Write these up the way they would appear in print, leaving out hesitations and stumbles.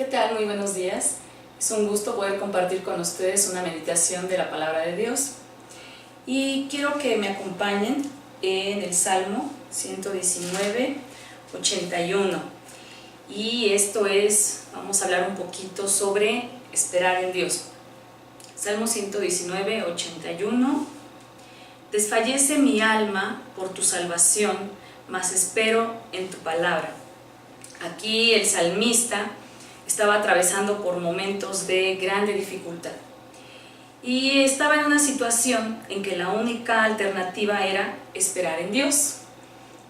tal? Muy buenos días. Es un gusto poder compartir con ustedes una meditación de la Palabra de Dios. Y quiero que me acompañen en el Salmo 119, 81. Y esto es, vamos a hablar un poquito sobre esperar en Dios. Salmo 119, 81. Desfallece mi alma por tu salvación, mas espero en tu palabra. Aquí el salmista estaba atravesando por momentos de grande dificultad y estaba en una situación en que la única alternativa era esperar en Dios.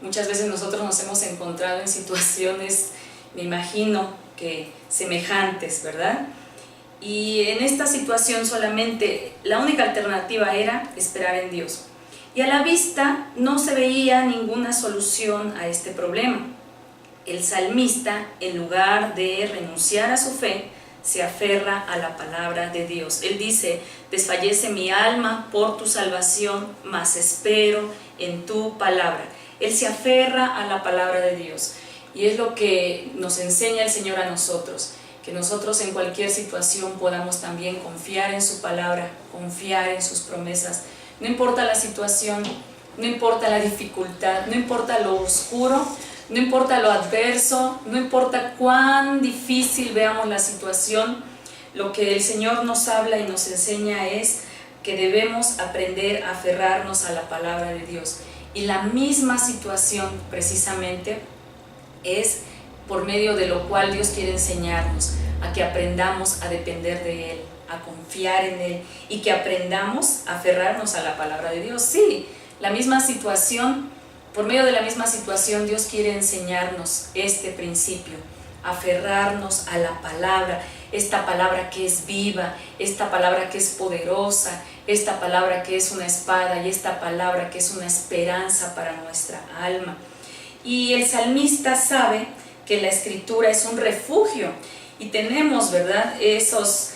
Muchas veces nosotros nos hemos encontrado en situaciones, me imagino que semejantes, ¿verdad? Y en esta situación solamente la única alternativa era esperar en Dios. Y a la vista no se veía ninguna solución a este problema. El salmista, en lugar de renunciar a su fe, se aferra a la palabra de Dios. Él dice: desfallece mi alma por tu salvación, mas espero en tu palabra. Él se aferra a la palabra de Dios. Y es lo que nos enseña el Señor a nosotros, que nosotros en cualquier situación podamos también confiar en su palabra, confiar en sus promesas. No importa la situación, no importa la dificultad, no importa lo oscuro, no importa lo adverso, no importa cuán difícil veamos la situación, lo que el Señor nos habla y nos enseña es que debemos aprender a aferrarnos a la palabra de Dios. Y la misma situación precisamente es por medio de lo cual Dios quiere enseñarnos a que aprendamos a depender de Él, a confiar en Él y que aprendamos a aferrarnos a la palabra de Dios. Sí, la misma situación. Por medio de la misma situación, Dios quiere enseñarnos este principio, aferrarnos a la palabra, esta palabra que es viva, esta palabra que es poderosa, esta palabra que es una espada y esta palabra que es una esperanza para nuestra alma. Y el salmista sabe que la Escritura es un refugio y tenemos, ¿verdad?, esos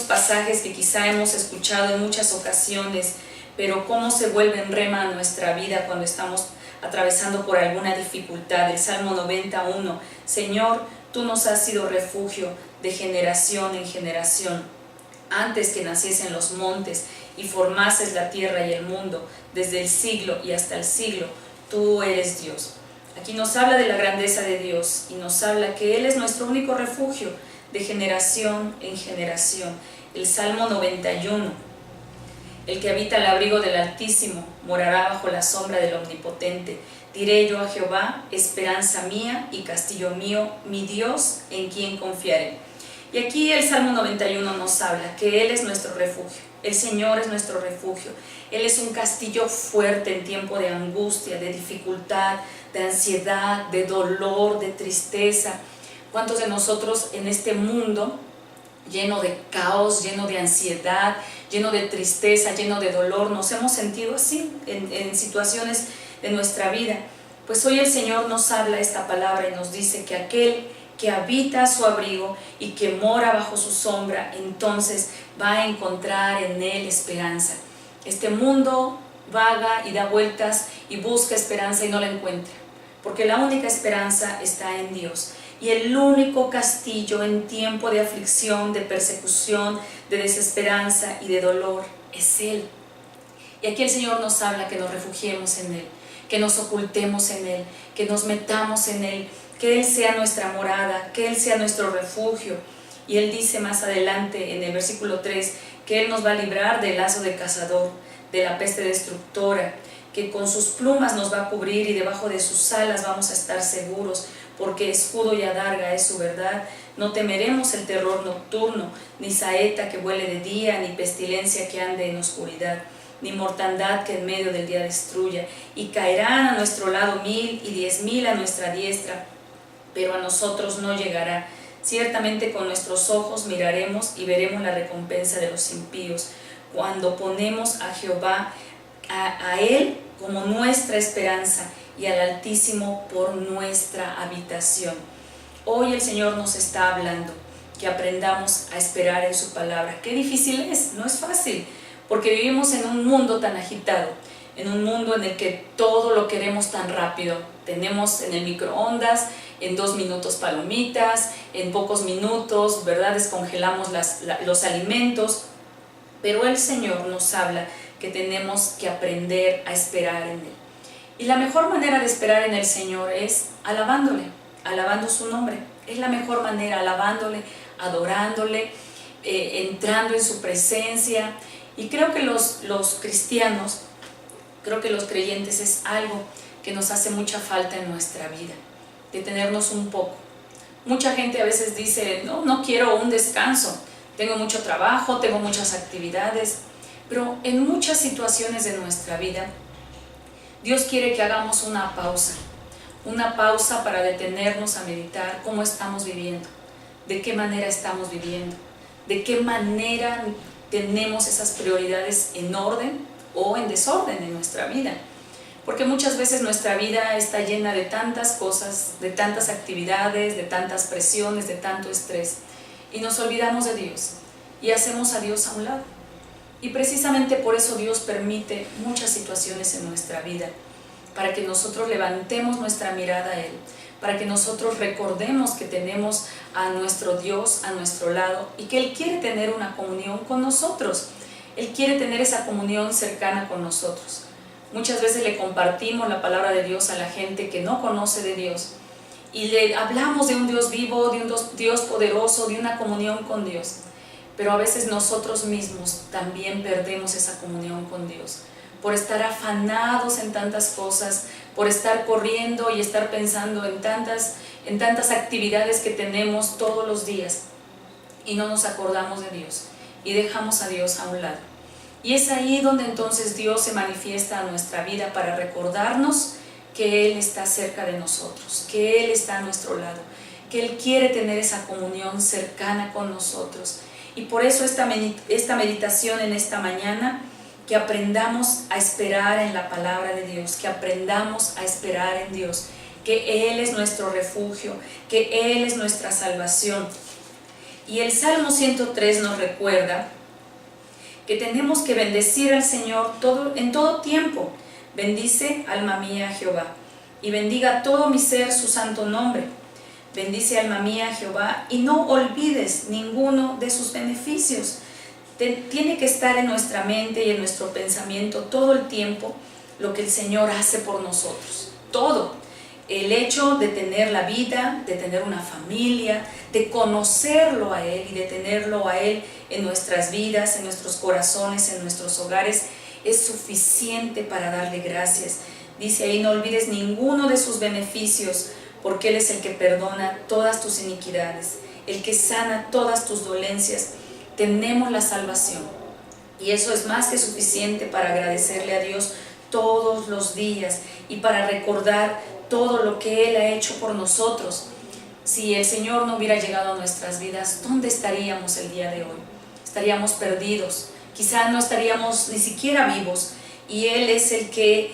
pasajes que quizá hemos escuchado en muchas ocasiones, pero cómo se vuelven rema a nuestra vida cuando estamos atravesando por alguna dificultad. El Salmo 91, Señor, tú nos has sido refugio de generación en generación. Antes que naciesen los montes y formases la tierra y el mundo, desde el siglo y hasta el siglo, tú eres Dios. Aquí nos habla de la grandeza de Dios y nos habla que Él es nuestro único refugio de generación en generación. El Salmo 91, el que habita al abrigo del Altísimo morará bajo la sombra del Omnipotente. Diré yo a Jehová, esperanza mía y castillo mío, mi Dios, en quien confiaré. Y aquí el Salmo 91 nos habla que Él es nuestro refugio, el Señor es nuestro refugio. Él es un castillo fuerte en tiempo de angustia, de dificultad, de ansiedad, de dolor, de tristeza. ¿Cuántos de nosotros en este mundo lleno de caos, lleno de ansiedad, lleno de tristeza, lleno de dolor, nos hemos sentido así en situaciones de nuestra vida? Pues hoy el Señor nos habla esta palabra y nos dice que aquel que habita a su abrigo y que mora bajo su sombra, entonces va a encontrar en Él esperanza. Este mundo vaga y da vueltas y busca esperanza y no la encuentra, porque la única esperanza está en Dios. Y el único castillo en tiempo de aflicción, de persecución, de desesperanza y de dolor es Él. Y aquí el Señor nos habla que nos refugiemos en Él, que nos ocultemos en Él, que nos metamos en Él, que Él sea nuestra morada, que Él sea nuestro refugio. Y Él dice más adelante en el versículo 3 que Él nos va a librar del lazo del cazador, de la peste destructora, que con sus plumas nos va a cubrir y debajo de sus alas vamos a estar seguros, porque escudo y adarga es su verdad. No temeremos el terror nocturno, ni saeta que vuele de día, ni pestilencia que ande en oscuridad, ni mortandad que en medio del día destruya. Y caerán a nuestro lado 1000 y 10,000 a nuestra diestra, pero a nosotros no llegará. Ciertamente con nuestros ojos miraremos y veremos la recompensa de los impíos, cuando ponemos a Jehová, a Él como nuestra esperanza, y al Altísimo por nuestra habitación. Hoy el Señor nos está hablando que aprendamos a esperar en su palabra. Qué difícil es, no es fácil, porque vivimos en un mundo tan agitado, en un mundo en el que todo lo queremos tan rápido. Tenemos en el microondas, en 2 minutos palomitas, en pocos minutos, ¿verdad?, descongelamos los alimentos. Pero el Señor nos habla que tenemos que aprender a esperar en Él. Y la mejor manera de esperar en el Señor es alabándole, alabando su nombre. Es la mejor manera, alabándole, adorándole, entrando en su presencia. Y creo que los cristianos, creo que los creyentes es algo que nos hace mucha falta en nuestra vida, detenernos un poco. Mucha gente a veces dice, no quiero un descanso, tengo mucho trabajo, tengo muchas actividades, pero en muchas situaciones de nuestra vida, Dios quiere que hagamos una pausa para detenernos a meditar cómo estamos viviendo, de qué manera estamos viviendo, de qué manera tenemos esas prioridades en orden o en desorden en nuestra vida. Porque muchas veces nuestra vida está llena de tantas cosas, de tantas actividades, de tantas presiones, de tanto estrés, y nos olvidamos de Dios y hacemos a Dios a un lado. Y precisamente por eso Dios permite muchas situaciones en nuestra vida, para que nosotros levantemos nuestra mirada a Él, para que nosotros recordemos que tenemos a nuestro Dios a nuestro lado y que Él quiere tener una comunión con nosotros. Él quiere tener esa comunión cercana con nosotros. Muchas veces le compartimos la palabra de Dios a la gente que no conoce de Dios y le hablamos de un Dios vivo, de un Dios poderoso, de una comunión con Dios. Pero a veces nosotros mismos también perdemos esa comunión con Dios por estar afanados en tantas cosas, por estar corriendo y estar pensando en tantas actividades que tenemos todos los días, y no nos acordamos de Dios y dejamos a Dios a un lado. Y es ahí donde entonces Dios se manifiesta a nuestra vida para recordarnos que Él está cerca de nosotros, que Él está a nuestro lado, que Él quiere tener esa comunión cercana con nosotros. Y por eso esta meditación en esta mañana, que aprendamos a esperar en la palabra de Dios, que aprendamos a esperar en Dios, que Él es nuestro refugio, que Él es nuestra salvación. Y el Salmo 103 nos recuerda que tenemos que bendecir al Señor en todo tiempo. Bendice, alma mía, a Jehová, y bendiga todo mi ser su santo nombre. Bendice, alma mía, a Jehová, y no olvides ninguno de sus beneficios. Tiene que estar en nuestra mente y en nuestro pensamiento todo el tiempo lo que el Señor hace por nosotros. Todo. El hecho de tener la vida, de tener una familia, de conocerlo a Él y de tenerlo a Él en nuestras vidas, en nuestros corazones, en nuestros hogares, es suficiente para darle gracias. Dice ahí, no olvides ninguno de sus beneficios, porque Él es el que perdona todas tus iniquidades, el que sana todas tus dolencias. Tenemos la salvación y eso es más que suficiente para agradecerle a Dios todos los días y para recordar todo lo que Él ha hecho por nosotros. Si el Señor no hubiera llegado a nuestras vidas, ¿dónde estaríamos el día de hoy? Estaríamos perdidos, quizá no estaríamos ni siquiera vivos, y Él es el que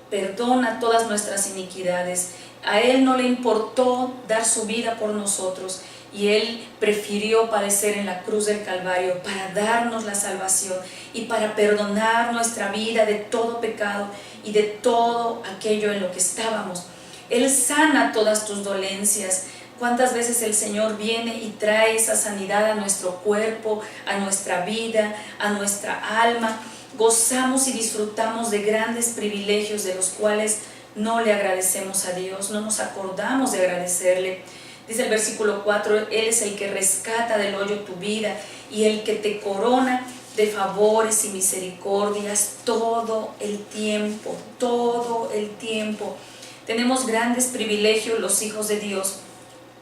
perdona todas nuestras iniquidades. A Él no le importó dar su vida por nosotros, y Él prefirió padecer en la cruz del Calvario para darnos la salvación y para perdonar nuestra vida de todo pecado y de todo aquello en lo que estábamos. Él sana todas tus dolencias. ¿Cuántas veces el Señor viene y trae esa sanidad a nuestro cuerpo, a nuestra vida, a nuestra alma? Gozamos y disfrutamos de grandes privilegios de los cuales no le agradecemos a Dios, no nos acordamos de agradecerle. Dice el versículo 4, Él es el que rescata del hoyo tu vida y el que te corona de favores y misericordias todo el tiempo, todo el tiempo. Tenemos grandes privilegios los hijos de Dios,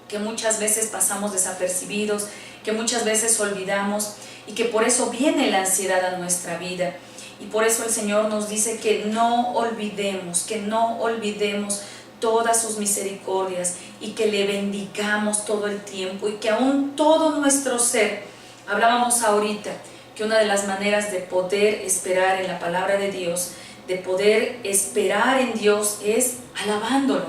que muchas veces pasamos desapercibidos, que muchas veces olvidamos, y que por eso viene la ansiedad a nuestra vida. Y por eso el Señor nos dice que no olvidemos todas sus misericordias y que le bendigamos todo el tiempo, y que aún todo nuestro ser. Hablábamos ahorita que una de las maneras de poder esperar en la palabra de Dios, de poder esperar en Dios, es alabándolo,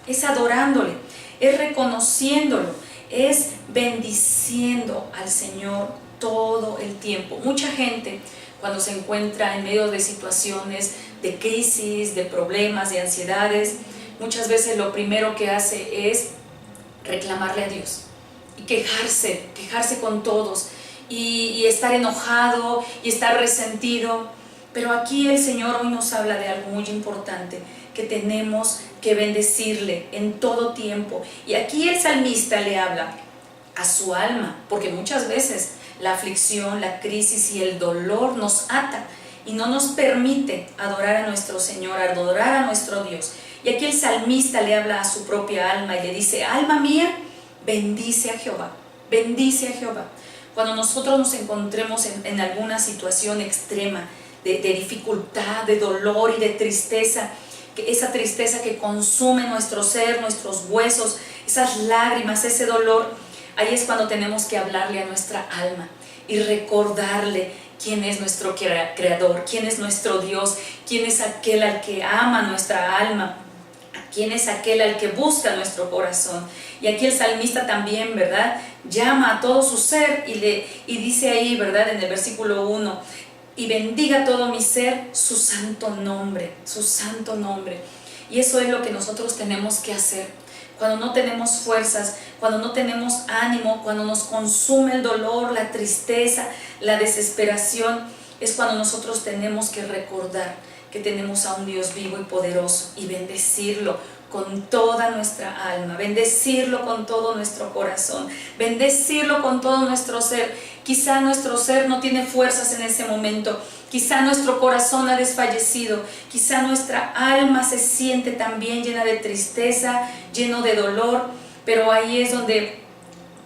es adorándole, es reconociéndolo, es bendiciendo al Señor todo el tiempo. Mucha gente cuando se encuentra en medio de situaciones de crisis, de problemas, de ansiedades, muchas veces lo primero que hace es reclamarle a Dios y quejarse con todos y estar enojado y estar resentido. Pero aquí el Señor hoy nos habla de algo muy importante, que tenemos que bendecirle en todo tiempo. Y aquí el salmista le habla a su alma, porque muchas veces la aflicción, la crisis y el dolor nos atan y no nos permite adorar a nuestro Señor, adorar a nuestro Dios. Y aquí el salmista le habla a su propia alma y le dice: alma mía, bendice a Jehová, bendice a Jehová. Cuando nosotros nos encontremos en alguna situación extrema de dificultad, de dolor y de tristeza, esa tristeza que consume nuestro ser, nuestros huesos, esas lágrimas, ese dolor, ahí es cuando tenemos que hablarle a nuestra alma y recordarle quién es nuestro creador, quién es nuestro Dios, quién es aquel al que ama nuestra alma, quién es aquel al que busca nuestro corazón. Y aquí el salmista también, ¿verdad?, llama a todo su ser y dice ahí, ¿verdad?, en el versículo 1, y bendiga todo mi ser su santo nombre, su santo nombre. Y eso es lo que nosotros tenemos que hacer. Cuando no tenemos fuerzas, cuando no tenemos ánimo, cuando nos consume el dolor, la tristeza, la desesperación, es cuando nosotros tenemos que recordar que tenemos a un Dios vivo y poderoso y bendecirlo con toda nuestra alma, bendecirlo con todo nuestro corazón, bendecirlo con todo nuestro ser. Quizá nuestro ser no tiene fuerzas en ese momento, quizá nuestro corazón ha desfallecido, quizá nuestra alma se siente también llena de tristeza, lleno de dolor, pero ahí es donde,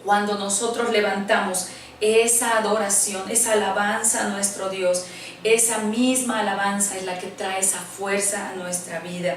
cuando nosotros levantamos esa adoración, esa alabanza a nuestro Dios, esa misma alabanza es la que trae esa fuerza a nuestra vida,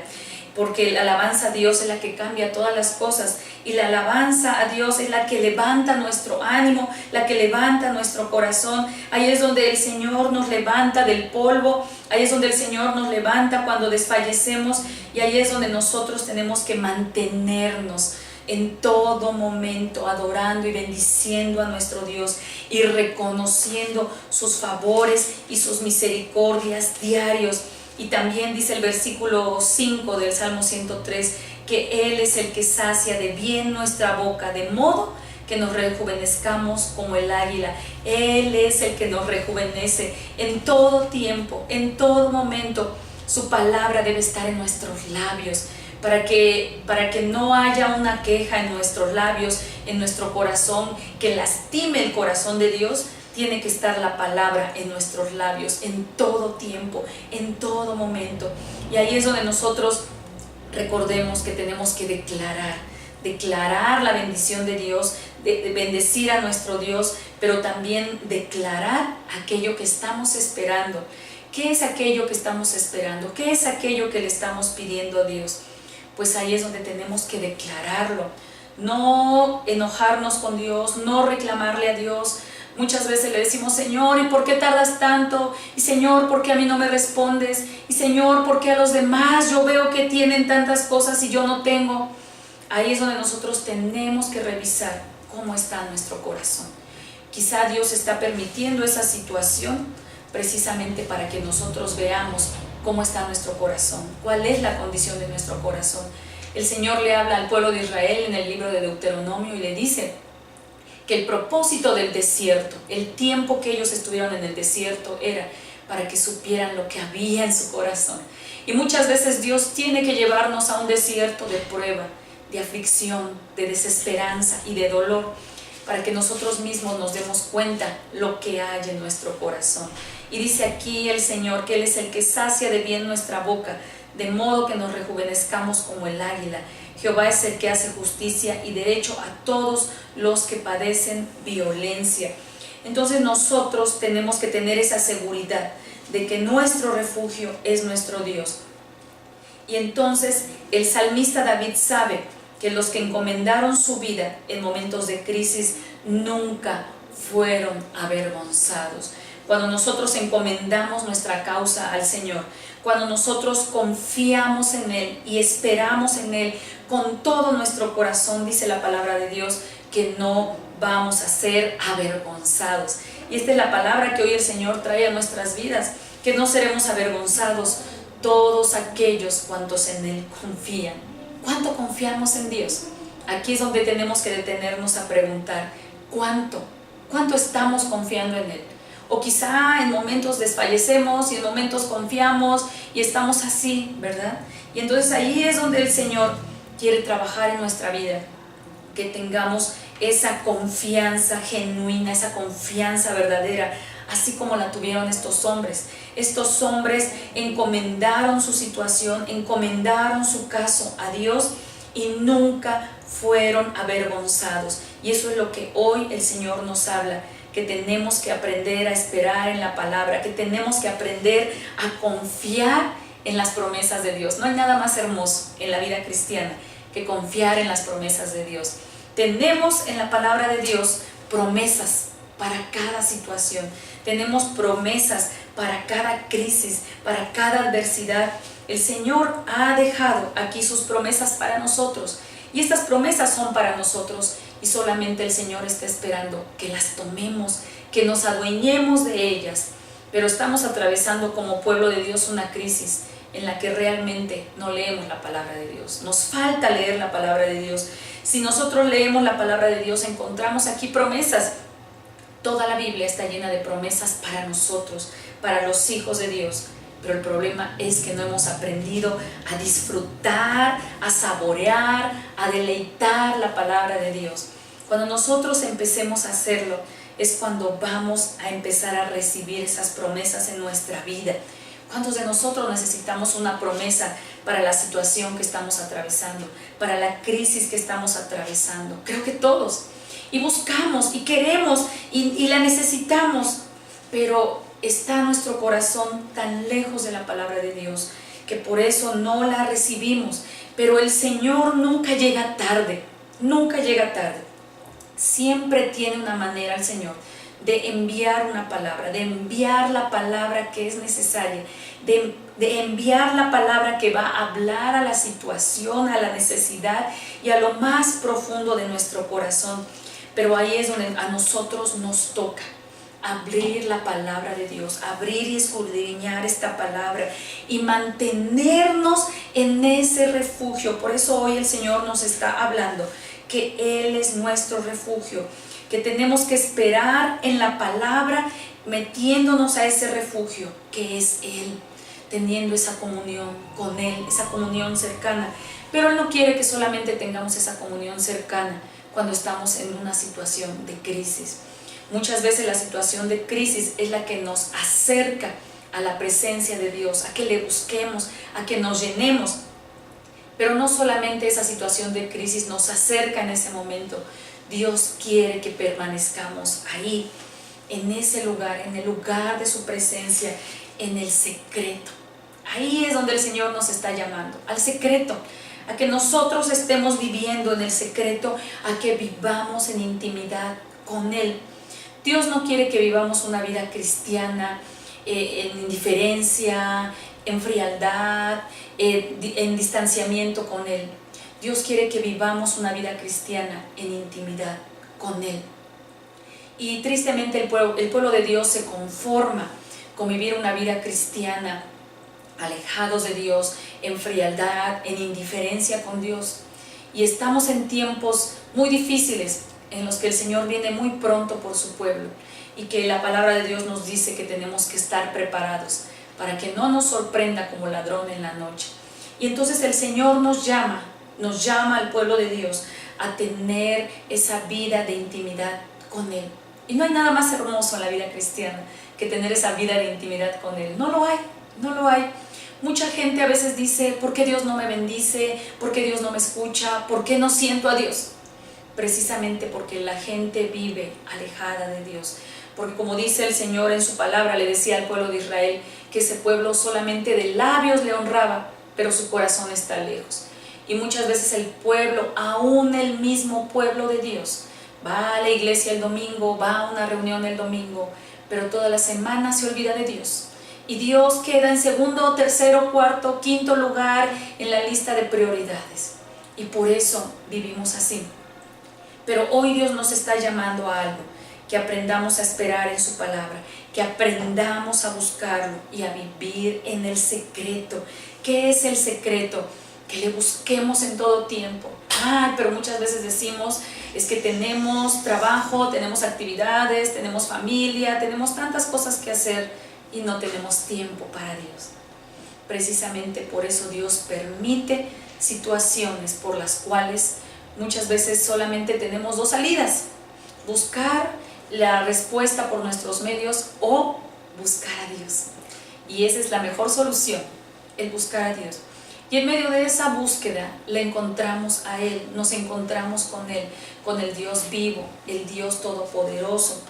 porque la alabanza a Dios es la que cambia todas las cosas, y la alabanza a Dios es la que levanta nuestro ánimo, la que levanta nuestro corazón. Ahí es donde el Señor nos levanta del polvo, ahí es donde el Señor nos levanta cuando desfallecemos, y ahí es donde nosotros tenemos que mantenernos en todo momento adorando y bendiciendo a nuestro Dios y reconociendo sus favores y sus misericordias diarios. Y también dice el versículo 5 del Salmo 103 que Él es el que sacia de bien nuestra boca, de modo que nos rejuvenezcamos como el águila. Él es el que nos rejuvenece en todo tiempo, en todo momento. Su palabra debe estar en nuestros labios, para que no haya una queja en nuestros labios, en nuestro corazón, que lastime el corazón de Dios. Tiene que estar la palabra en nuestros labios en todo tiempo, en todo momento. Y ahí es donde nosotros recordemos que tenemos que declarar la bendición de Dios, de bendecir a nuestro Dios, pero también declarar aquello que estamos esperando. ¿Qué es aquello que estamos esperando? ¿Qué es aquello que le estamos pidiendo a Dios? Pues ahí es donde tenemos que declararlo, no enojarnos con Dios, no reclamarle a Dios. Muchas veces le decimos: Señor, ¿y por qué tardas tanto? Y Señor, ¿por qué a mí no me respondes? Y Señor, ¿por qué a los demás yo veo que tienen tantas cosas y yo no tengo? Ahí es donde nosotros tenemos que revisar cómo está nuestro corazón. Quizá Dios está permitiendo esa situación precisamente para que nosotros veamos cómo está nuestro corazón, cuál es la condición de nuestro corazón. El Señor le habla al pueblo de Israel en el libro de Deuteronomio y le dice que el propósito del desierto, el tiempo que ellos estuvieron en el desierto, era para que supieran lo que había en su corazón. Y muchas veces Dios tiene que llevarnos a un desierto de prueba, de aflicción, de desesperanza y de dolor, para que nosotros mismos nos demos cuenta lo que hay en nuestro corazón. Y dice aquí el Señor que Él es el que sacia de bien nuestra boca, de modo que nos rejuvenezcamos como el águila. Jehová es el que hace justicia y derecho a todos los que padecen violencia. Entonces nosotros tenemos que tener esa seguridad de que nuestro refugio es nuestro Dios. Y entonces el salmista David sabe que los que encomendaron su vida en momentos de crisis nunca fueron avergonzados. Cuando nosotros encomendamos nuestra causa al Señor, cuando nosotros confiamos en Él y esperamos en Él con todo nuestro corazón, dice la palabra de Dios, que no vamos a ser avergonzados. Y esta es la palabra que hoy el Señor trae a nuestras vidas, que no seremos avergonzados todos aquellos cuantos en Él confían. ¿Cuánto confiamos en Dios? Aquí es donde tenemos que detenernos a preguntar, ¿cuánto estamos confiando en Él? O quizá en momentos desfallecemos y en momentos confiamos y estamos así, ¿verdad? Y entonces ahí es donde el Señor quiere trabajar en nuestra vida, que tengamos esa confianza genuina, esa confianza verdadera, así como la tuvieron estos hombres. Estos hombres encomendaron su situación, encomendaron su caso a Dios y nunca fueron avergonzados. Y eso es lo que hoy el Señor nos habla, que tenemos que aprender a esperar en la palabra, que tenemos que aprender a confiar en las promesas de Dios. No hay nada más hermoso en la vida cristiana que confiar en las promesas de Dios. Tenemos en la palabra de Dios promesas para cada situación. Tenemos promesas para cada crisis, para cada adversidad. El Señor ha dejado aquí sus promesas para nosotros. Y estas promesas son para nosotros y solamente el Señor está esperando que las tomemos, que nos adueñemos de ellas. Pero estamos atravesando como pueblo de Dios una crisis en la que realmente no leemos la palabra de Dios. Nos falta leer la palabra de Dios. Si nosotros leemos la palabra de Dios, encontramos aquí promesas. Toda la Biblia está llena de promesas para nosotros, para los hijos de Dios. Pero el problema es que no hemos aprendido a disfrutar, a saborear, a deleitar la palabra de Dios. Cuando nosotros empecemos a hacerlo, es cuando vamos a empezar a recibir esas promesas en nuestra vida. ¿Cuántos de nosotros necesitamos una promesa para la situación que estamos atravesando, para la crisis que estamos atravesando? Creo que todos. Y buscamos y queremos y la necesitamos, pero está nuestro corazón tan lejos de la palabra de Dios que por eso no la recibimos. Pero el Señor nunca llega tarde, nunca llega tarde. Siempre tiene una manera el Señor de enviar una palabra, de enviar la palabra que es necesaria, de enviar la palabra que va a hablar a la situación, a la necesidad y a lo más profundo de nuestro corazón. Pero ahí es donde a nosotros nos toca abrir la palabra de Dios, abrir y escudriñar esta palabra y mantenernos en ese refugio. Por eso hoy el Señor nos está hablando que Él es nuestro refugio, que tenemos que esperar en la palabra, metiéndonos a ese refugio que es Él, teniendo esa comunión con Él, esa comunión cercana. Pero Él no quiere que solamente tengamos esa comunión cercana cuando estamos en una situación de crisis. Muchas veces la situación de crisis es la que nos acerca a la presencia de Dios, a que le busquemos, a que nos llenemos. Pero no solamente esa situación de crisis nos acerca en ese momento. Dios quiere que permanezcamos ahí, en ese lugar, en el lugar de su presencia, en el secreto. Ahí es donde el Señor nos está llamando, al secreto, a que nosotros estemos viviendo en el secreto, a que vivamos en intimidad con Él. Dios no quiere que vivamos una vida cristiana en indiferencia, en frialdad, en distanciamiento con Él. Dios quiere que vivamos una vida cristiana en intimidad con Él. Y tristemente el pueblo de Dios se conforma con vivir una vida cristiana alejados de Dios, en frialdad, en indiferencia con Dios. Y estamos en tiempos muy difíciles en los que el Señor viene muy pronto por su pueblo y que la palabra de Dios nos dice que tenemos que estar preparados para que no nos sorprenda como ladrón en la noche. Y entonces el Señor nos llama al pueblo de Dios a tener esa vida de intimidad con Él. Y no hay nada más hermoso en la vida cristiana que tener esa vida de intimidad con Él. No lo hay, no lo hay. Mucha gente a veces dice, ¿por qué Dios no me bendice? ¿Por qué Dios no me escucha? ¿Por qué no siento a Dios? Precisamente porque la gente vive alejada de Dios. Porque como dice el Señor en su palabra, le decía al pueblo de Israel que ese pueblo solamente de labios le honraba, pero su corazón está lejos. Y muchas veces el pueblo, aún el mismo pueblo de Dios, va a la iglesia el domingo, va a una reunión el domingo, pero toda la semana se olvida de Dios. Y Dios queda en segundo, tercero, cuarto, quinto lugar en la lista de prioridades. Y por eso vivimos así. Pero hoy Dios nos está llamando a algo, que aprendamos a esperar en su palabra, que aprendamos a buscarlo y a vivir en el secreto. ¿Qué es el secreto? Que le busquemos en todo tiempo. Pero muchas veces decimos, es que tenemos trabajo, tenemos actividades, tenemos familia, tenemos tantas cosas que hacer y no tenemos tiempo para Dios. Precisamente por eso Dios permite situaciones por las cuales muchas veces solamente tenemos dos salidas: buscar la respuesta por nuestros medios o buscar a Dios. Y esa es la mejor solución, el buscar a Dios. Y en medio de esa búsqueda le encontramos a Él, nos encontramos con Él, con el Dios vivo, el Dios todopoderoso.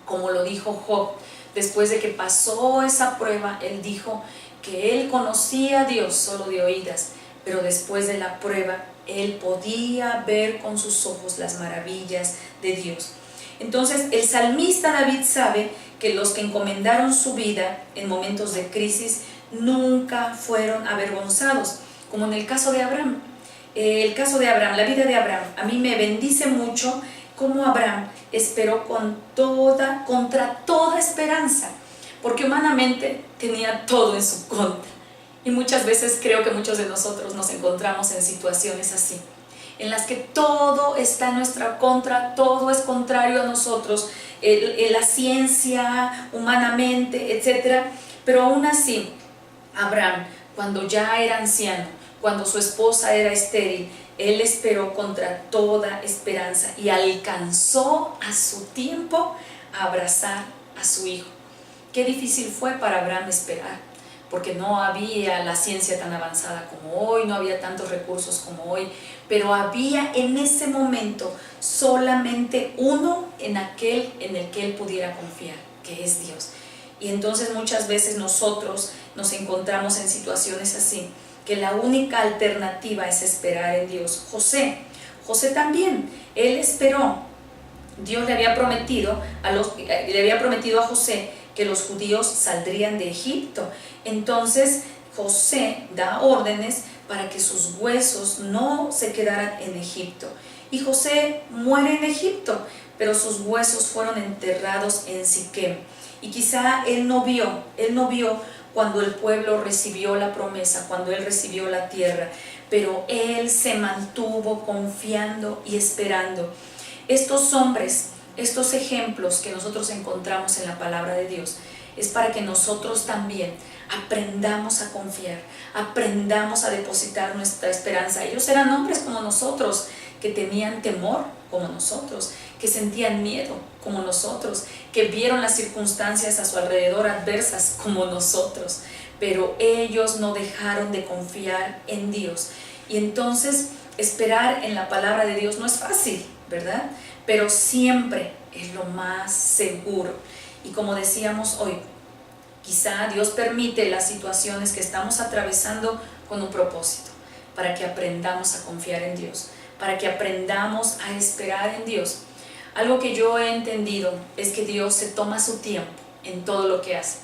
Como lo dijo Job, después de que pasó esa prueba, él dijo que él conocía a Dios solo de oídas, pero después de la prueba, él podía ver con sus ojos las maravillas de Dios. Entonces, el salmista David sabe que los que encomendaron su vida en momentos de crisis nunca fueron avergonzados, como en el caso de Abraham. El caso de Abraham, la vida de Abraham, a mí me bendice mucho cómo Abraham esperó contra toda esperanza, porque humanamente tenía todo en su contra. Y muchas veces creo que muchos de nosotros nos encontramos en situaciones así, en las que todo está en nuestra contra, todo es contrario a nosotros, la ciencia, humanamente, etc. Pero aún así, Abraham, cuando ya era anciano, cuando su esposa era estéril, él esperó contra toda esperanza y alcanzó a su tiempo a abrazar a su hijo. Qué difícil fue para Abraham esperar, porque no había la ciencia tan avanzada como hoy, no había tantos recursos como hoy, pero había en ese momento solamente uno en el que él pudiera confiar, que es Dios. Y entonces muchas veces nosotros nos encontramos en situaciones así, que la única alternativa es esperar en Dios. José también, él esperó. Dios le había prometido a José que los judíos saldrían de Egipto. Entonces José da órdenes para que sus huesos no se quedaran en Egipto. Y José muere en Egipto, pero sus huesos fueron enterrados en Siquem. Y quizá él no vio cuando el pueblo recibió la promesa, cuando él recibió la tierra, pero él se mantuvo confiando y esperando. Estos hombres, estos ejemplos que nosotros encontramos en la palabra de Dios, es para que nosotros también aprendamos a confiar, aprendamos a depositar nuestra esperanza. Ellos eran hombres como nosotros, que tenían temor como nosotros, que sentían miedo como nosotros, que vieron las circunstancias a su alrededor adversas como nosotros, pero ellos no dejaron de confiar en Dios. Y entonces esperar en la palabra de Dios no es fácil, ¿verdad? Pero siempre es lo más seguro. Y como decíamos hoy, quizá Dios permite las situaciones que estamos atravesando con un propósito, para que aprendamos a confiar en Dios, para que aprendamos a esperar en Dios. Algo que yo he entendido es que Dios se toma su tiempo en todo lo que hace.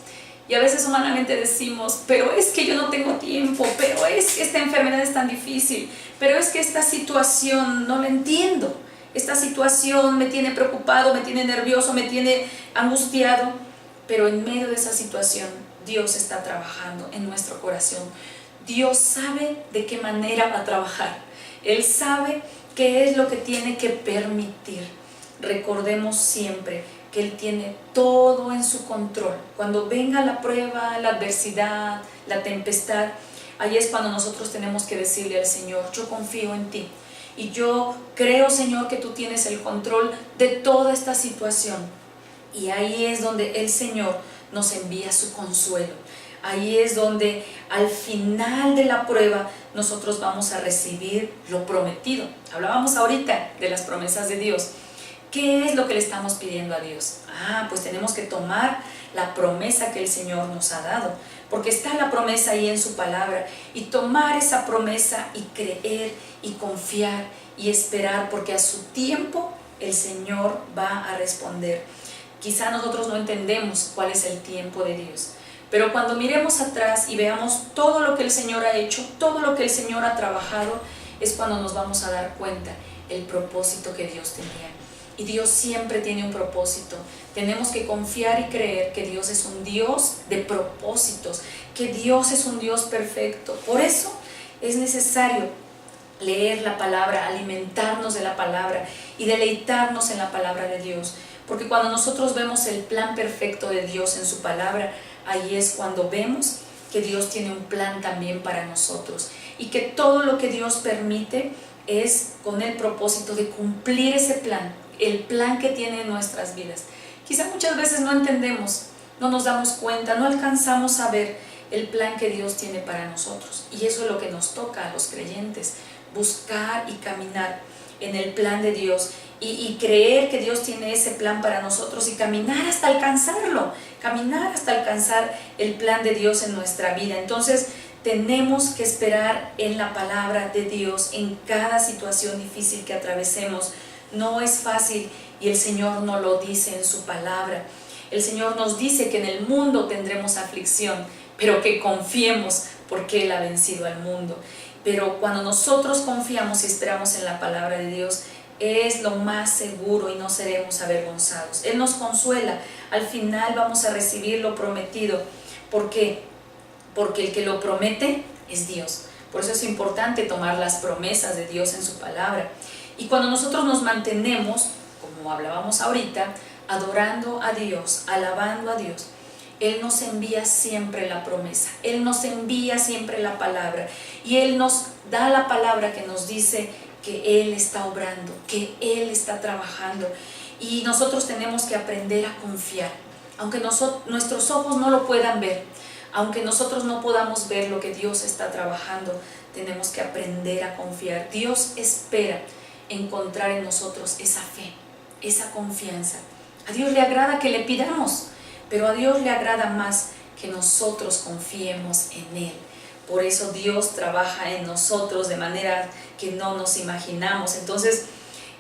Y a veces humanamente decimos, pero es que yo no tengo tiempo, pero es que esta enfermedad es tan difícil, pero es que esta situación no la entiendo, esta situación me tiene preocupado, me tiene nervioso, me tiene angustiado. Pero en medio de esa situación, Dios está trabajando en nuestro corazón. Dios sabe de qué manera va a trabajar. Él sabe qué es lo que tiene que permitir. Recordemos siempre que Él tiene todo en su control. Cuando venga la prueba, la adversidad, la tempestad, ahí es cuando nosotros tenemos que decirle al Señor, yo confío en ti. Y yo creo, Señor, que tú tienes el control de toda esta situación. Y ahí es donde el Señor nos envía su consuelo. Ahí es donde al final de la prueba nosotros vamos a recibir lo prometido. Hablábamos ahorita de las promesas de Dios. ¿Qué es lo que le estamos pidiendo a Dios? Pues tenemos que tomar la promesa que el Señor nos ha dado, porque está la promesa ahí en su palabra, y tomar esa promesa y creer y confiar y esperar, porque a su tiempo el Señor va a responder. Quizá nosotros no entendemos cuál es el tiempo de Dios, pero cuando miremos atrás y veamos todo lo que el Señor ha hecho, todo lo que el Señor ha trabajado, es cuando nos vamos a dar cuenta el propósito que Dios tenía. y Dios siempre tiene un propósito. Tenemos que confiar y creer que Dios es un Dios de propósitos, que Dios es un Dios perfecto. Por eso es necesario leer la palabra, alimentarnos de la palabra y deleitarnos en la palabra de Dios. Porque cuando nosotros vemos el plan perfecto de Dios en su palabra, ahí es cuando vemos que Dios tiene un plan también para nosotros. Y que todo lo que Dios permite es con el propósito de cumplir ese plan, el plan que tiene en nuestras vidas. Quizá muchas veces no entendemos, no nos damos cuenta, no alcanzamos a ver el plan que Dios tiene para nosotros. Y eso es lo que nos toca a los creyentes, buscar y caminar en el plan de Dios y creer que Dios tiene ese plan para nosotros y caminar hasta alcanzarlo, caminar hasta alcanzar el plan de Dios en nuestra vida. Entonces tenemos que esperar en la palabra de Dios en cada situación difícil que atravesemos. No es fácil y el Señor nos lo dice en su palabra. El Señor nos dice que en el mundo tendremos aflicción, pero que confiemos porque Él ha vencido al mundo. Pero cuando nosotros confiamos y esperamos en la palabra de Dios, es lo más seguro y no seremos avergonzados. Él nos consuela, al final vamos a recibir lo prometido. ¿Por qué? Porque el que lo promete es Dios. Por eso es importante tomar las promesas de Dios en su palabra. Y cuando nosotros nos mantenemos, como hablábamos ahorita, adorando a Dios, alabando a Dios, Él nos envía siempre la promesa, Él nos envía siempre la palabra y Él nos da la palabra que nos dice que Él está obrando, que Él está trabajando y nosotros tenemos que aprender a confiar, aunque nuestros ojos no lo puedan ver, aunque nosotros no podamos ver lo que Dios está trabajando, tenemos que aprender a confiar. Dios espera encontrar en nosotros esa fe, esa confianza. A Dios le agrada que le pidamos, pero a Dios le agrada más que nosotros confiemos en Él. Por eso Dios trabaja en nosotros de manera que no nos imaginamos. Entonces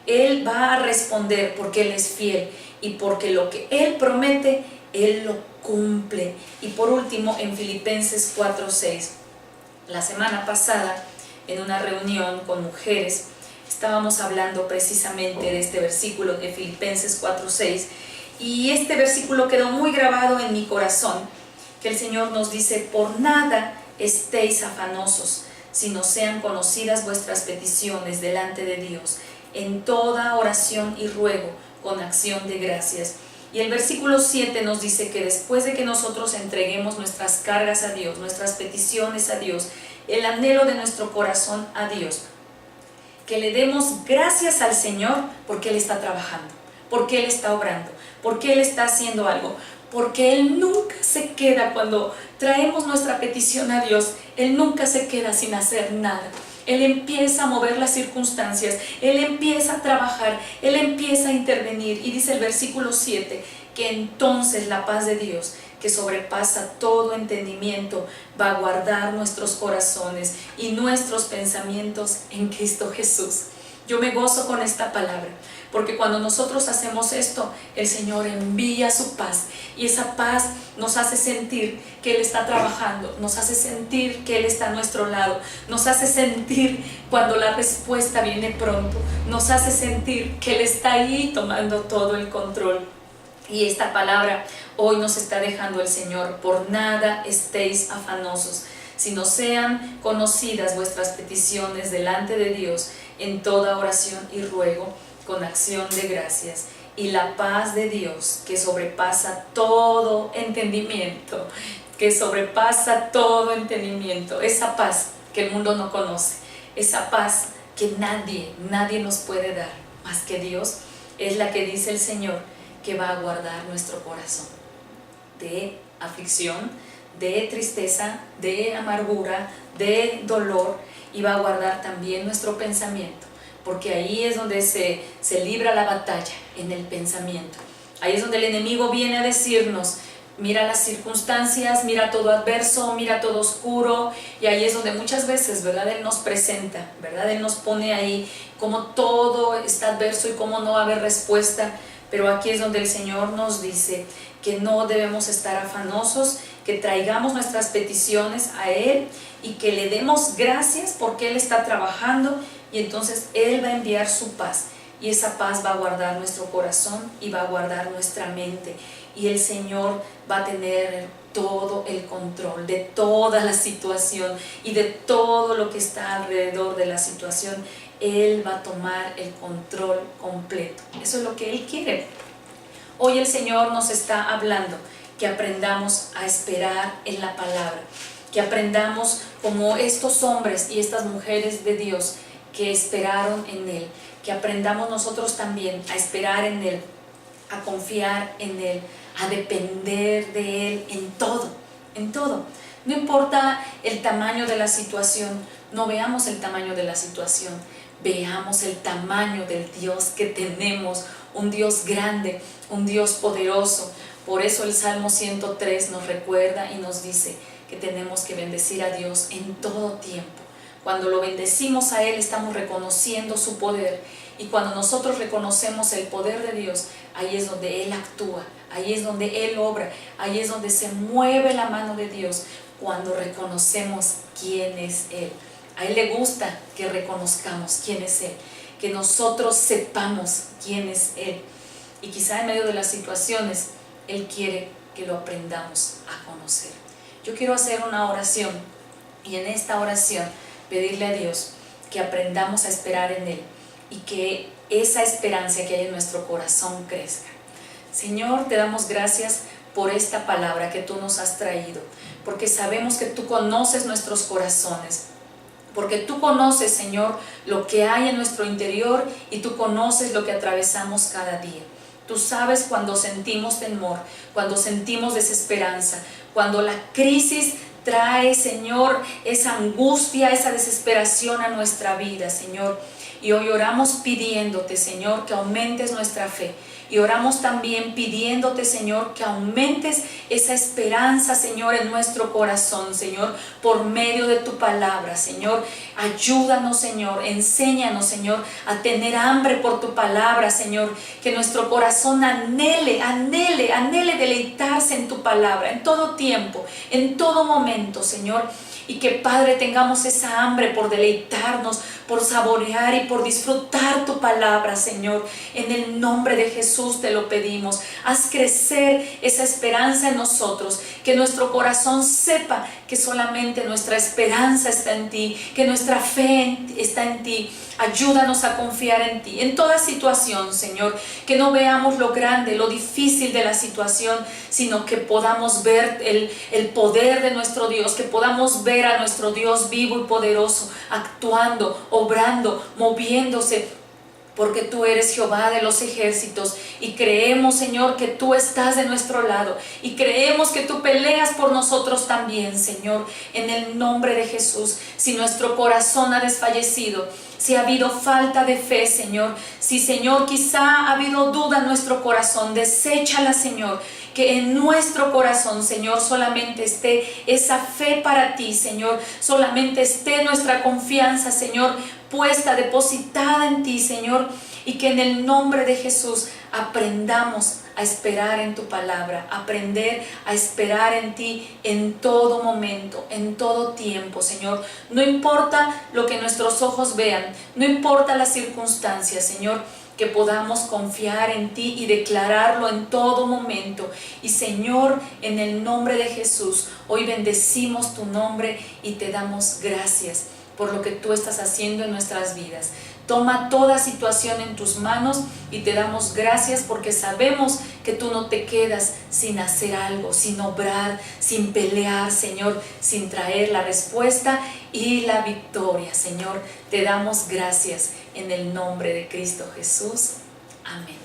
Él va a responder porque Él es fiel y porque lo que Él promete, Él lo cumple. Y por último, en Filipenses 4:6, la semana pasada en una reunión con mujeres estábamos hablando precisamente de este versículo de Filipenses 4:6 y este versículo quedó muy grabado en mi corazón, que el Señor nos dice: por nada estéis afanosos, sino sean conocidas vuestras peticiones delante de Dios, en toda oración y ruego, con acción de gracias. Y el versículo 7 nos dice que después de que nosotros entreguemos nuestras cargas a Dios, nuestras peticiones a Dios, el anhelo de nuestro corazón a Dios, que le demos gracias al Señor porque Él está trabajando, porque Él está obrando, porque Él está haciendo algo, porque Él nunca se queda cuando traemos nuestra petición a Dios, Él nunca se queda sin hacer nada. Él empieza a mover las circunstancias, Él empieza a trabajar, Él empieza a intervenir. Y dice el versículo 7, que entonces la paz de Dios, que sobrepasa todo entendimiento, va a guardar nuestros corazones y nuestros pensamientos en Cristo Jesús. Yo me gozo con esta palabra, porque cuando nosotros hacemos esto, el Señor envía su paz, y esa paz nos hace sentir que Él está trabajando, nos hace sentir que Él está a nuestro lado, nos hace sentir cuando la respuesta viene pronto, nos hace sentir que Él está ahí tomando todo el control. Y esta palabra hoy nos está dejando el Señor: por nada estéis afanosos, sino sean conocidas vuestras peticiones delante de Dios en toda oración y ruego, con acción de gracias. Y la paz de Dios, que sobrepasa todo entendimiento, esa paz que el mundo no conoce, esa paz que nadie nos puede dar más que Dios, es la que dice el Señor que va a guardar nuestro corazón de aflicción, de tristeza, de amargura, de dolor, y va a guardar también nuestro pensamiento, porque ahí es donde se libra la batalla, en el pensamiento. Ahí es donde el enemigo viene a decirnos: mira las circunstancias, mira todo adverso, mira todo oscuro, y ahí es donde muchas veces, ¿verdad?, Él nos presenta, ¿verdad?, Él nos pone ahí como todo está adverso y cómo no va a haber respuesta. Pero aquí es donde el Señor nos dice que no debemos estar afanosos, que traigamos nuestras peticiones a Él y que le demos gracias porque Él está trabajando, y entonces Él va a enviar su paz, y esa paz va a guardar nuestro corazón y va a guardar nuestra mente, y el Señor va a tener todo el control de toda la situación y de todo lo que está alrededor de la situación. Él va a tomar el control completo. Eso es lo que Él quiere. Hoy el Señor nos está hablando que aprendamos a esperar en la palabra, que aprendamos como estos hombres y estas mujeres de Dios que esperaron en Él, que aprendamos nosotros también a esperar en Él, a confiar en Él, a depender de Él en todo, en todo. No importa el tamaño de la situación, no veamos el tamaño de la situación, veamos el tamaño del Dios que tenemos, un Dios grande, un Dios poderoso. Por eso el Salmo 103 nos recuerda y nos dice que tenemos que bendecir a Dios en todo tiempo. Cuando lo bendecimos a Él, estamos reconociendo su poder, y cuando nosotros reconocemos el poder de Dios, ahí es donde Él actúa, ahí es donde Él obra, ahí es donde se mueve la mano de Dios, cuando reconocemos quién es Él. A Él le gusta que reconozcamos quién es Él, que nosotros sepamos quién es Él, y quizá en medio de las situaciones Él quiere que lo aprendamos a conocer. Yo quiero hacer una oración, y en esta oración pedirle a Dios que aprendamos a esperar en Él, y que esa esperanza que hay en nuestro corazón crezca. Señor, te damos gracias por esta palabra que tú nos has traído, porque sabemos que tú conoces nuestros corazones, porque tú conoces, Señor, lo que hay en nuestro interior, y tú conoces lo que atravesamos cada día. Tú sabes cuando sentimos temor, cuando sentimos desesperanza, cuando la crisis trae, Señor, esa angustia, esa desesperación a nuestra vida, Señor. Y hoy oramos pidiéndote, Señor, que aumentes nuestra fe. Y oramos también pidiéndote, Señor, que aumentes esa esperanza, Señor, en nuestro corazón, Señor, por medio de tu palabra, Señor. Ayúdanos, Señor, enséñanos, Señor, a tener hambre por tu palabra, Señor. Que nuestro corazón anhele deleitarse en tu palabra, en todo tiempo, en todo momento, Señor. Y que, Padre, tengamos esa hambre por deleitarnos, por saborear y por disfrutar tu palabra, Señor. En el nombre de Jesús te lo pedimos. Haz crecer esa esperanza en nosotros, que nuestro corazón sepa que solamente nuestra esperanza está en ti, que nuestra fe está en ti. Ayúdanos a confiar en ti, en toda situación, Señor, que no veamos lo grande, lo difícil de la situación, sino que podamos ver el poder de nuestro Dios, que podamos ver a nuestro Dios vivo y poderoso, actuando, obrando, moviéndose, porque tú eres Jehová de los ejércitos, y creemos, Señor, que tú estás de nuestro lado, y creemos que tú peleas por nosotros también, Señor, en el nombre de Jesús. Si nuestro corazón ha desfallecido, si ha habido falta de fe, Señor, si, Señor, quizá ha habido duda en nuestro corazón, deséchala, Señor. Que en nuestro corazón, Señor, solamente esté esa fe para ti, Señor. Solamente esté nuestra confianza, Señor, puesta, depositada en ti, Señor. Y que en el nombre de Jesús aprendamos a esperar en tu palabra, aprender a esperar en ti en todo momento, en todo tiempo, Señor. No importa lo que nuestros ojos vean, no importa las circunstancias, Señor, que podamos confiar en ti y declararlo en todo momento. Y, Señor, en el nombre de Jesús, hoy bendecimos tu nombre y te damos gracias por lo que tú estás haciendo en nuestras vidas. Toma toda situación en tus manos y te damos gracias, porque sabemos que tú no te quedas sin hacer algo, sin obrar, sin pelear, Señor, sin traer la respuesta y la victoria, Señor. Te damos gracias en el nombre de Cristo Jesús. Amén.